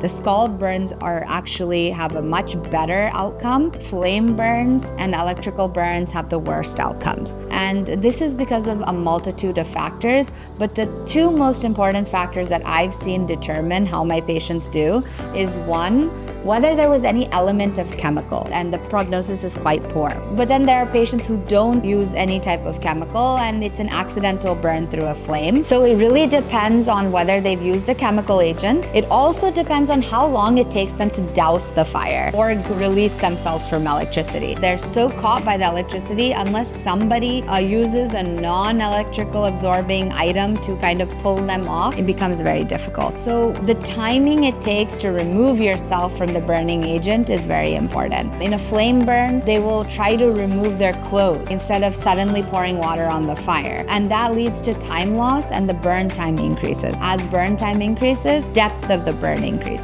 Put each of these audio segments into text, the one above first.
The scald burns actually have a much better outcome. Flame burns and electrical burns have the worst outcomes. And this is because of a multitude of factors, but the two most important factors that I've seen determine how my patients do is one, whether there was any element of chemical, and the prognosis is quite poor. But then there are patients who don't use any type of chemical and it's an accidental burn through a flame. So it really depends on whether they've used a chemical agent. It also depends on how long it takes them to douse the fire or release themselves from electricity. They're so caught by the electricity, unless somebody uses a non-electrical absorbing item to kind of pull them off, it becomes very difficult. So the timing it takes to remove yourself from the burning agent is very important. In a flame burn, they will try to remove their clothes instead of suddenly pouring water on the fire. And that leads to time loss and the burn time increases. As burn time increases, depth of the burn increases.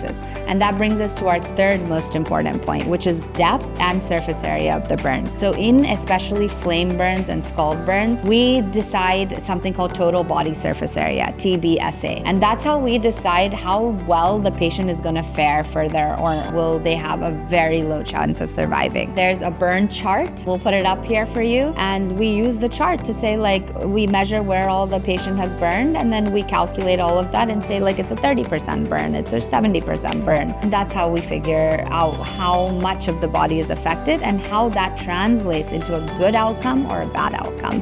And that brings us to our third most important point, which is depth and surface area of the burn. So in especially flame burns and scald burns, we decide something called total body surface area, TBSA. And that's how we decide how well the patient is going to fare further, or will they have a very low chance of surviving. There's a burn chart. We'll put it up here for you. And we use the chart to say, like, we measure where all the patient has burned, and then we calculate all of that and say, like, it's a 30% burn, it's a 70% burn. And that's how we figure out how much of the body is affected and how that translates into a good outcome or a bad outcome.